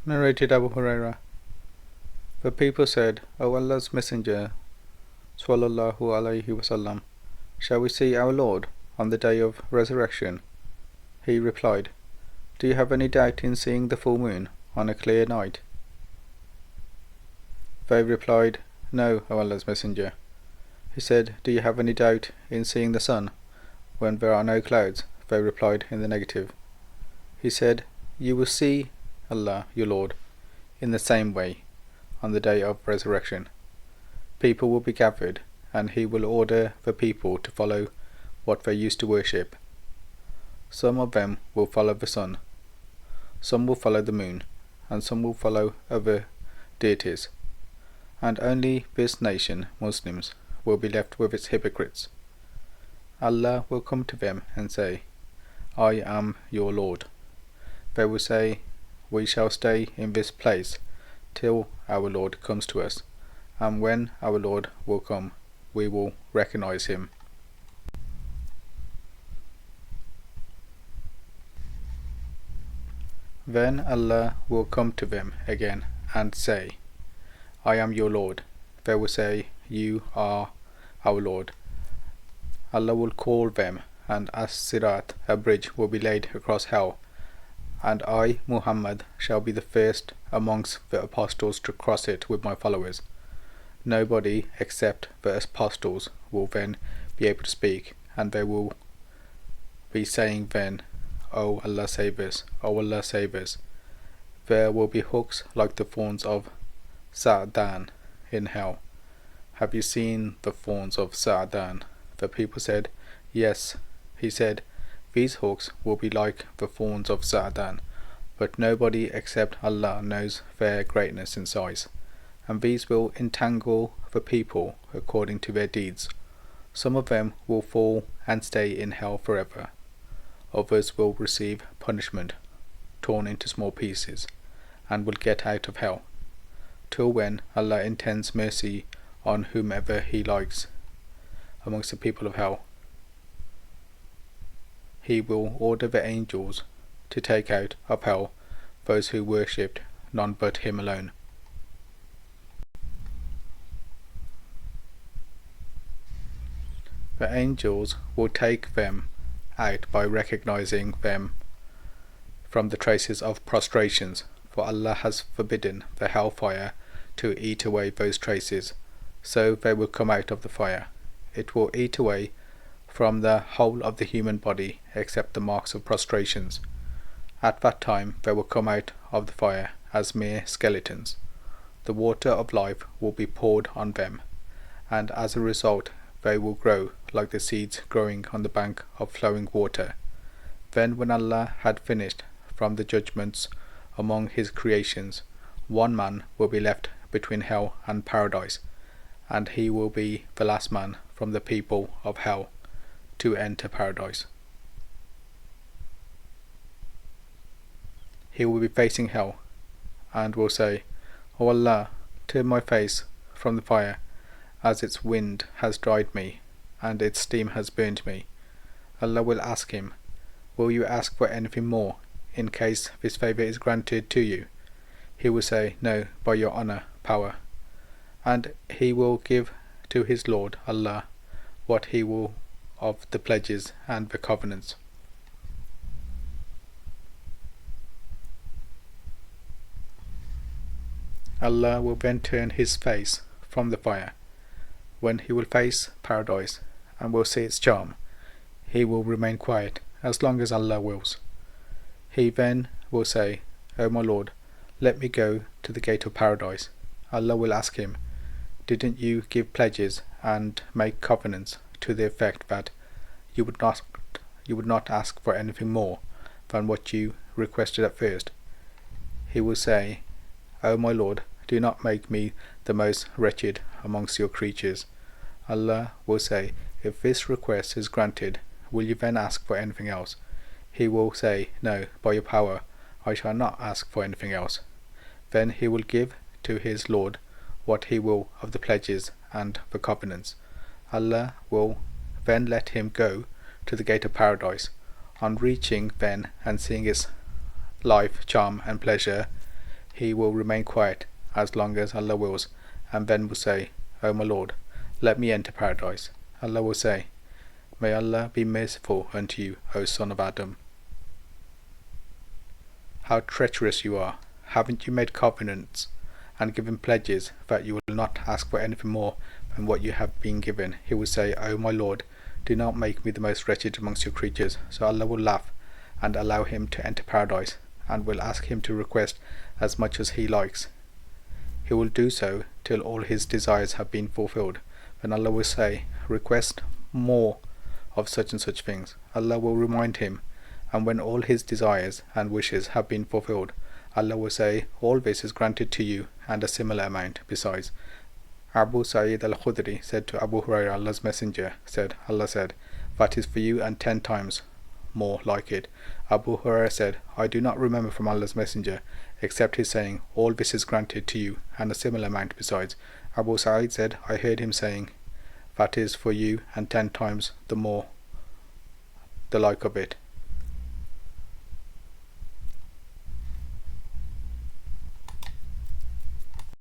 Narrated Abu Huraira. The people said, O Allah's Messenger, Sallallahu Alaihi Wasallam, shall we see our Lord on the day of resurrection? He replied, Do you have any doubt in seeing the full moon on a clear night? They replied, No, O Allah's Messenger. He said, Do you have any doubt in seeing the sun when there are no clouds? They replied in the negative. He said, You will see Allah, your Lord, in the same way on the day of resurrection. People will be gathered, and He will order the people to follow what they used to worship. Some of them will follow the sun, some will follow the moon, and some will follow other deities. And only this nation, Muslims, will be left with its hypocrites. Allah will come to them and say, I am your Lord. They will say, We shall stay in this place till our Lord comes to us, and when our Lord will come, we will recognize Him. Then Allah will come to them again and say, I am your Lord. They will say, You are our Lord. Allah will call them, and as-sirat, a bridge, will be laid across hell, and I, Muhammad, shall be the first amongst the apostles to cross it with my followers. Nobody except the apostles will then be able to speak, and they will be saying then, O Allah save us, O Allah save us. There will be hooks like the thorns of Sa'dan in hell. Have you seen the thorns of Sa'dan? The people said, Yes. He said, These hooks will be like the thorns of Sa'dan, but nobody except Allah knows their greatness and size, and these will entangle the people according to their deeds. Some of them will fall and stay in hell forever. Others will receive punishment, torn into small pieces, and will get out of hell, till when Allah intends mercy on whomever He likes amongst the people of hell. He will order the angels to take out of hell those who worshipped none but Him alone. The angels will take them out by recognizing them from the traces of prostrations, for Allah has forbidden the hellfire to eat away those traces, so they will come out of the fire. It will eat away from the whole of the human body except the marks of prostrations. At that time they will come out of the fire as mere skeletons. The water of life will be poured on them, and as a result they will grow like the seeds growing on the bank of flowing water. Then when Allah had finished from the judgments among His creations, one man will be left between hell and paradise, and he will be the last man from the people of hell to enter paradise. He will be facing hell, and will say, O Allah, turn my face from the fire, as its wind has dried me, and its steam has burnt me. Allah will ask him, Will you ask for anything more, in case this favour is granted to you? He will say, No, by your honour, power. And he will give to his Lord, Allah, what he will of the pledges and the covenants. Allah will then turn His face from the fire, when He will face paradise and will see its charm. He will remain quiet as long as Allah wills. He then will say, O my Lord, let me go to the gate of paradise. Allah will ask him, Didn't you give pledges and make covenants to the effect that you would not ask for anything more than what you requested at first? He will say, O my Lord, do not make me the most wretched amongst your creatures. Allah will say, If this request is granted, will you then ask for anything else? He will say, No, by your power, I shall not ask for anything else. Then he will give to his Lord what he will of the pledges and the covenants. Allah will then let him go to the gate of paradise. On reaching then and seeing its life, charm and pleasure, he will remain quiet as long as Allah wills, and then will say, O my Lord, let me enter paradise. Allah will say, May Allah be merciful unto you, O son of Adam. How treacherous you are! Haven't you made covenants and given pledges that you will not ask for anything more than what you have been given? He will say, O my Lord, do not make me the most wretched amongst your creatures. So Allah will laugh and allow him to enter paradise, and will ask him to request as much as he likes. He will do so till all his desires have been fulfilled. Then Allah will say, Request more of such and such things. Allah will remind him, and when all his desires and wishes have been fulfilled, Allah will say, All this is granted to you, and a similar amount besides. Abu Sa'id al-Khudri said to Abu Hurairah, Allah's Messenger, Allah said, That is for you and 10 times more like it. Abu Hurairah said, I do not remember from Allah's Messenger, except his saying, All this is granted to you, and a similar amount besides. Abu Sa'id said, I heard him saying, That is for you and 10 times the more the like of it.